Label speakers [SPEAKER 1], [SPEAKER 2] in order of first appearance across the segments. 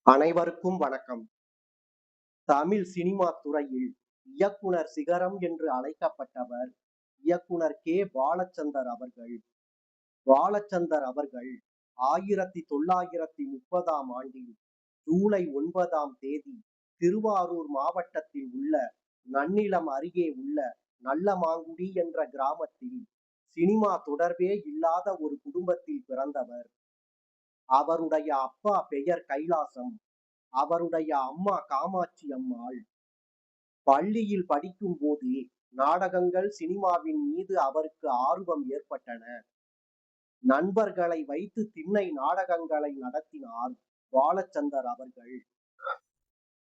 [SPEAKER 1] அனைவருக்கும் வணக்கம். தமிழ் சினிமா துறையில் இயக்குனர் சிகரம் என்று அழைக்கப்பட்டவர் இயக்குனர் கே. பாலச்சந்தர் அவர்கள். பாலச்சந்தர் அவர்கள் 1930ஆம் ஆண்டில் ஜூலை 9ஆம் தேதி திருவாரூர் மாவட்டத்தில் உள்ள நன்னிலம் அருகே உள்ள நல்லமாங்குடி என்ற கிராமத்தில் சினிமா தொடர்பே இல்லாத ஒரு குடும்பத்தில் பிறந்தவர். அவருடைய அப்பா பெயர் கைலாசம். அவருடைய அம்மா காமாட்சி அம்மாள். பள்ளியில் படிக்கும் போதே நாடகங்கள், சினிமாவின் மீது அவருக்கு ஆர்வம் ஏற்பட்டன. நண்பர்களை வைத்து திண்ணை நாடகங்களை நடத்தினார் பாலச்சந்தர் அவர்கள்.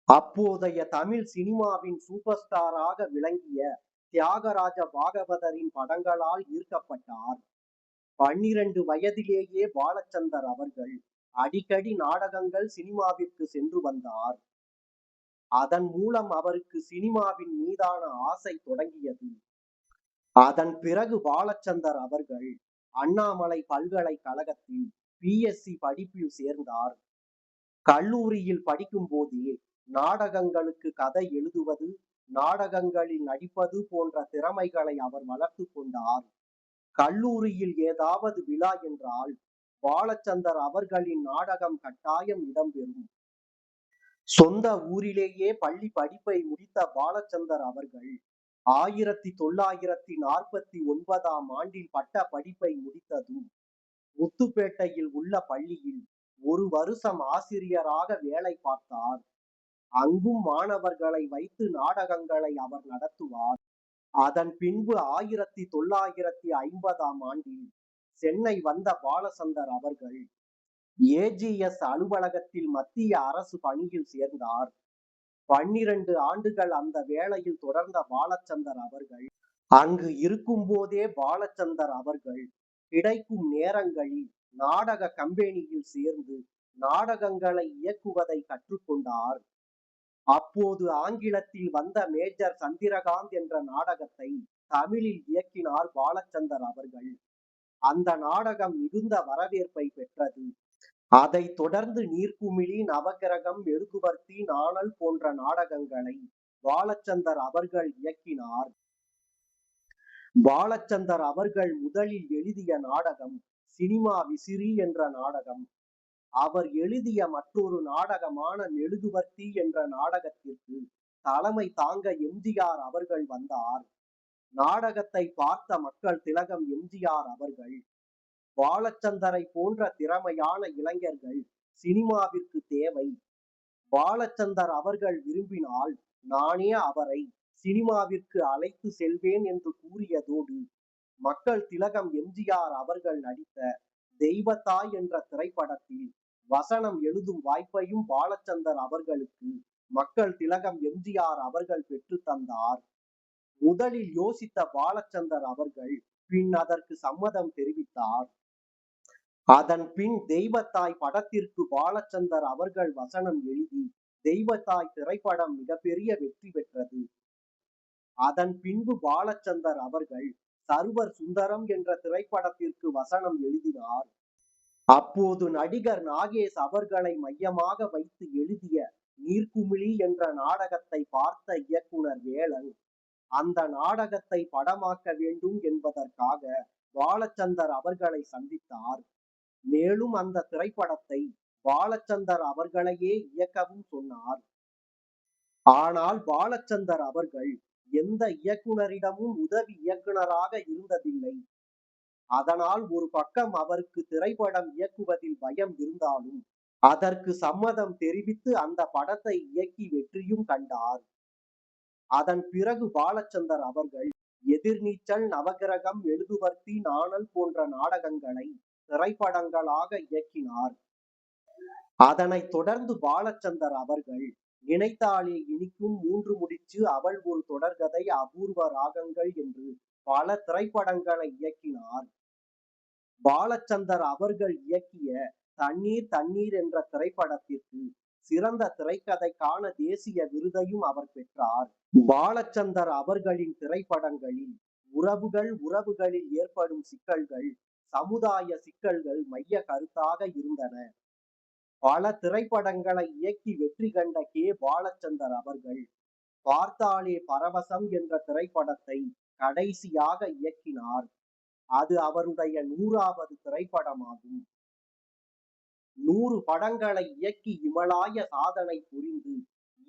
[SPEAKER 1] அப்போதைய தமிழ் சினிமாவின் சூப்பர் ஸ்டாராக விளங்கிய தியாகராஜ பாகவதரின் படங்களால் ஈர்க்கப்பட்டார். 12 வயதிலேயே பாலச்சந்தர் அவர்கள் அடிக்கடி நாடகங்கள், சினிமாவிற்கு சென்று வந்தார். அதன் மூலம் அவருக்கு சினிமாவின் மீதான ஆசை தொடங்கியது. அதன் பிறகு பாலச்சந்தர் அவர்கள் அண்ணாமலை பல்கலைக்கழகத்தில் பிஎஸ்சி படிப்பில் சேர்ந்தார். கல்லூரியில் படிக்கும் போதே நாடகங்களுக்கு கதை எழுதுவது, நாடகங்களில் நடிப்பது போன்ற திறமைகளை அவர் வளர்த்து கொண்டார். கல்லூரியில் ஏதாவது விழா என்றால் பாலச்சந்தர் அவர்களின் நாடகம் கட்டாயம் இடம்பெறும். சொந்த ஊரிலேயே பள்ளி படிப்பை முடித்த பாலச்சந்தர் அவர்கள் 1949ஆம் ஆண்டில் பட்ட படிப்பை முடித்ததும் முத்துப்பேட்டையில் உள்ள பள்ளியில் ஒரு வருஷம் ஆசிரியராக வேலை பார்த்தார். அங்கும் மாணவர்களை வைத்து நாடகங்களை அவர் நடத்துவார். அதன் பின்பு 1950ஆம் ஆண்டில் சென்னை வந்த பாலச்சந்தர் அவர்கள் ஏஜிஎஸ் அலுவலகத்தில் மத்திய அரசு பணியில் சேர்ந்தார். 12 ஆண்டுகள் அந்த வேலையில் தொடர்ந்த பாலச்சந்தர் அவர்கள் அங்கு இருக்கும் போதே பாலச்சந்தர் அவர்கள் கிடைக்கும் நேரங்களில் நாடக கம்பெனியில் சேர்ந்து நாடகங்களை இயக்குவதை கற்றுக்கொண்டார். அப்போது ஆங்கிலத்தில் வந்த மேஜர் சந்திரகாந்த் என்ற நாடகத்தை தமிழில் இயக்கினார் பாலச்சந்தர் அவர்கள். அந்த நாடகம் மிகுந்த வரவேற்பை பெற்றது. அதைத் தொடர்ந்து நீர்க்குமிழி, நவகிரகம், மெழுகுவர்த்தி, நாணல் போன்ற நாடகங்களை பாலச்சந்தர் அவர்கள் இயக்கினார். பாலச்சந்தர் அவர்கள் முதலில் எழுதிய நாடகம் சினிமா விசிறி என்ற நாடகம். அவர் எழுதிய மற்றொரு நாடகமான மெழுகுவர்த்தி என்ற நாடகத்திற்கு தலைமை தாங்க எம்ஜிஆர் அவர்கள் வந்தார். நாடகத்தை பார்த்த மக்கள் திலகம் எம்ஜிஆர் அவர்கள் பாலச்சந்தரை போன்ற திறமையான இளைஞர்கள் சினிமாவிற்கு தேவை. பாலச்சந்தர் அவர்கள் விரும்பினால் நானே அவரை சினிமாவிற்கு அழைத்து செல்வேன் என்று கூறியதோடு மக்கள் திலகம் எம்ஜிஆர் அவர்கள் நடித்த தெய்வத்தாய் என்ற திரைப்படத்தில் வசனம் எழுதும் வாய்ப்பையும் பாலச்சந்தர் அவர்களுக்கு மக்கள் திலகம் எம்ஜிஆர் அவர்கள் பெற்று தந்தார். முதலில் யோசித்த பாலச்சந்தர் அவர்கள் பின் அதற்கு சம்மதம் தெரிவித்தார். அதன் பின் தெய்வத்தாய் படத்திற்கு பாலச்சந்தர் அவர்கள் வசனம் எழுதி தெய்வத்தாய் திரைப்படம் மிகப்பெரிய வெற்றி பெற்றது. அதன் பின்பு பாலச்சந்தர் அவர்கள் சர்வர் சுந்தரம் என்ற திரைப்படத்திற்கு வசனம் எழுதினார். அப்போது நடிகர் நாகேஷ் அவர்களை மையமாக வைத்து எழுதிய நீர்க்குமிழி என்ற நாடகத்தை பார்த்த இயக்குனர் வேலன் அந்த நாடகத்தை படமாக்க வேண்டும் என்பதற்காக பாலச்சந்தர் அவர்களை சந்தித்தார். மேலும் அந்த திரைப்படத்தை பாலச்சந்தர் அவர்களையே இயக்கவும் சொன்னார். ஆனால் பாலச்சந்தர் அவர்கள் எந்த இயக்குனரிடமும் உதவி இயக்குனராக இருந்ததில்லை. அதனால் ஒரு பக்கம் அவருக்கு திரைப்படம் இயக்குவதில் பயம் இருந்தாலும் அதற்கு சம்மதம் தெரிவித்து அந்த படத்தை இயக்கி வெற்றியும் கண்டார். அதன் பிறகு பாலச்சந்தர் அவர்கள் எதிர்நீச்சல், நவகிரகம், மெழுகுவர்த்தி, நாணல் போன்ற நாடகங்களை திரைப்படங்களாக இயக்கினார். அதனைத் தொடர்ந்து பாலச்சந்தர் அவர்கள் நினைத்தாலே இனிக்கும், 3 முடிச்சு, அவள் ஒரு தொடர்கதை, அபூர்வ ராகங்கள் என்று பல திரைப்படங்களை இயக்கினார். பாலச்சந்தர் அவர்கள் இயக்கிய தண்ணீர் தண்ணீர் என்ற திரைப்படத்திற்கு சிறந்த திரைக்கதைக்கான தேசிய விருதையும் அவர் பெற்றார். பாலச்சந்தர் அவர்களின் திரைப்படங்களில் உறவுகளில் ஏற்படும் சிக்கல்கள், சமுதாய சிக்கல்கள் மைய கருத்தாக இருந்தன. பல திரைப்படங்களை இயக்கி வெற்றி கண்ட கே பாலச்சந்தர் அவர்கள் பார்த்தாலே பரவசம் என்ற திரைப்படத்தை கடைசியாக இயக்கினார். அது அவருடைய 100வது திரைப்படமாகும். 100 படங்களை இயக்கி இமலாய சாதனை புரிந்து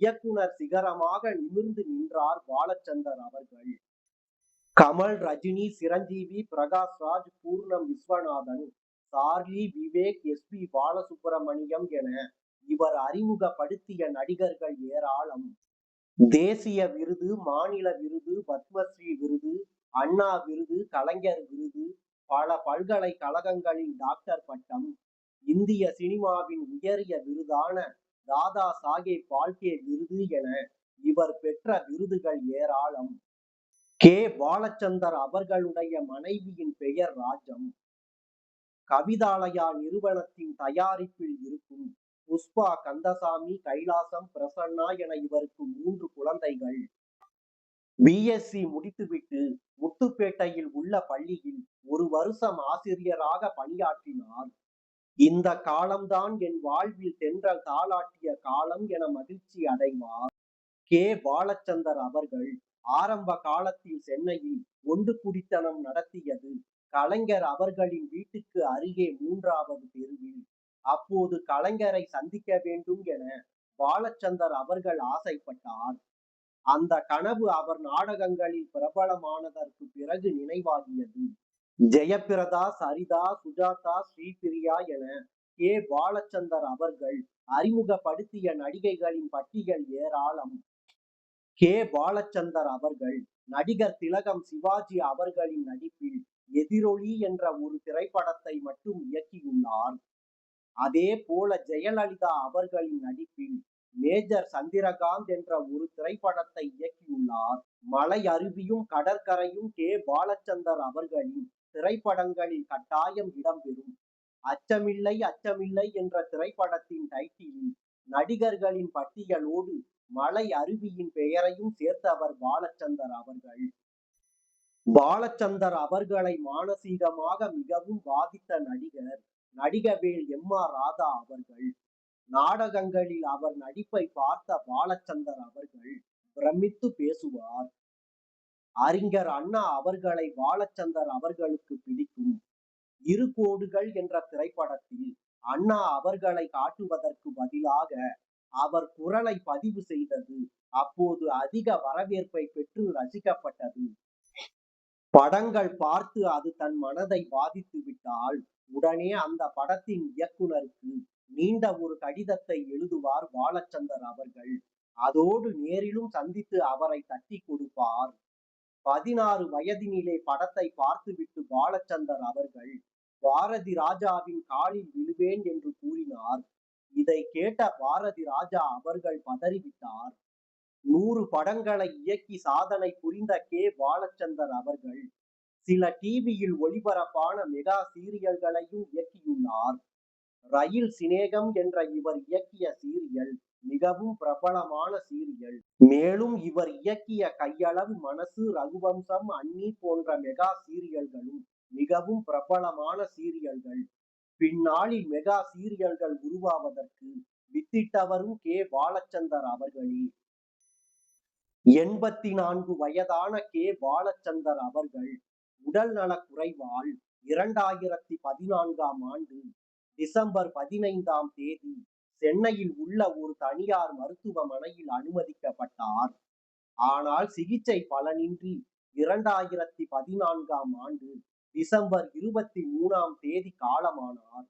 [SPEAKER 1] இயக்குனர் சிகரமாக நிமிர்ந்து நின்றார் பாலச்சந்தர் அவர்கள். கமல், ரஜினி, சிரஞ்சீவி, பிரகாஷ்ராஜ், பூர்ணம் விஸ்வநாதன், சார்லி, விவேக், எஸ்.பி. பாலசுப்ரமணியம் என இவர் அறிமுகப்படுத்திய நடிகர்கள் ஏராளம். தேசிய விருது, மாநில விருது, பத்மஸ்ரீ விருது, அண்ணா விருது, கலைஞர் விருது, பல பல்கலைக்கழகங்களின் டாக்டர் பட்டம், இந்திய சினிமாவின் உயரிய விருதான தாதா சாஹேப் பால்கே விருது என இவர் பெற்ற விருதுகள் ஏராளம். கே பாலச்சந்தர் அவர்களுடைய மனைவியின் பெயர் ராஜம். கவிதாலயா நிறுவனத்தின் தயாரிப்பில் இருக்கும் புஷ்பா, கந்தசாமி, கைலாசம், பிரசன்னா என இவருக்கு 3 குழந்தைகள். பிஎஸ்சி முடித்துவிட்டு முத்துப்பேட்டையில் உள்ள பள்ளியில் 1 வருஷம் ஆசிரியராக பணியாற்றினார். இந்த காலம்தான் என் வாழ்வில் தென்றல் தாளாட்டிய காலம் என மகிழ்ச்சி அடைவார். கே பாலச்சந்தர் அவர்கள் ஆரம்ப காலத்தில் சென்னையில் ஒண்டு குடித்தனம் நடத்தியது கலைஞர் அவர்களின் வீட்டுக்கு அருகே 3வது தெருவில். அப்போது கலைஞரை சந்திக்க வேண்டும் என பாலச்சந்தர் அவர்கள் ஆசைப்பட்டார். அந்த கனவு அவர் நாடகங்களில் பிரபலமானதற்கு பிறகு நினைவாகியது. ஜெயபிரதா, சரிதா, சுஜாதா, ஸ்ரீபிரியா என கே பாலச்சந்தர் அவர்கள் அறிமுகப்படுத்திய நடிகைகளின் பட்டியல் ஏராளம். கே பாலச்சந்தர் அவர்கள் நடிகர் திலகம் சிவாஜி அவர்களின் நடிப்பில் எதிரொலி என்ற ஒரு திரைப்படத்தை மட்டும் இயக்கியுள்ளார். அதே போல ஜெயலலிதா அவர்களின் நடிப்பில் மேஜர் சந்திரகாந்த் என்ற ஒரு திரைப்படத்தை இயக்கியுள்ளார். மலை அருவியும் கடற்கரையும் கே பாலச்சந்தர் அவர்களின் திரைப்படங்களில் கட்டாயம் இடம்பெறும். அச்சமில்லை அச்சமில்லை என்ற திரைப்படத்தின் டைட்டிலில் நடிகர்களின் பட்டியலோடு மலை அருவியின் பெயரையும் சேர்த்தவர் பாலச்சந்தர் அவர்கள். பாலச்சந்தர் அவர்களை மானசீகமாக மிகவும் பாதித்த நடிகர் நடிகவேல் எம்.ஆர். ராதா அவர்கள். நாடகங்களில் அவர் நடிப்பை பார்த்த பாலச்சந்தர் அவர்கள் பிரமித்து பேசுவார். அறிஞர் அண்ணா அவர்களை பாலச்சந்தர் அவர்களுக்கு பிடிக்கும். 2 கோடுகள் என்ற திரைப்படத்தில் அண்ணா அவர்களை காட்டுவதற்கு பதிலாக அவர் குரலை பதிவு செய்தது அப்போது அதிக வரவேற்பை பெற்று ரசிக்கப்பட்டது. படங்கள் பார்த்து அது தன் மனதை பாதித்து விட்டால் உடனே அந்த படத்தின் இயக்குனருக்கு நீண்ட ஒரு கடிதத்தை எழுதுவார் பாலச்சந்தர் அவர்கள். அதோடு நேரிலும் சந்தித்து அவரை தட்டி கொடுப்பார். 16 வயதினிலே படத்தை பார்த்துவிட்டு பாலச்சந்தர் அவர்கள் பாரதி ராஜாவின் காலில் விழுவேன் என்று கூறினார். இதை கேட்ட பாரதி ராஜா அவர்கள் பதறிவிட்டார். 100 படங்களை இயக்கி சாதனை புரிந்த கே பாலச்சந்தர் அவர்கள் சில டிவியில் ஒளிபரப்பான மெகா சீரியல்களையும் இயக்கியுள்ளார். ரயில் சிநேகம் என்ற இவர் இயக்கிய சீரியல் மிகவும் பிரபலமான சீரியல். மேலும் இவர் இயக்கிய கையளவு மனசு, ரகுவம்சம், அண்ணி போன்ற மெகா சீரியல்களும் மிகவும் பிரபலமான சீரியல்கள். பின்னாளில் மெகா சீரியல்கள் உருவாவதற்கு வித்திட்டவரும் கே பாலச்சந்தர் அவர்களே. 84 வயதான கே பாலச்சந்தர் அவர்கள் உடல் நலக் குறைவால் 2014ஆம் ஆண்டு டிசம்பர் 15ஆம் தேதி சென்னையில் உள்ள ஒரு தனியார் மருத்துவமனையில் அனுமதிக்கப்பட்டார். ஆனால் சிகிச்சை பலனின்றி 2014ஆம் ஆண்டு டிசம்பர் 23ஆம் தேதி காலமானார்.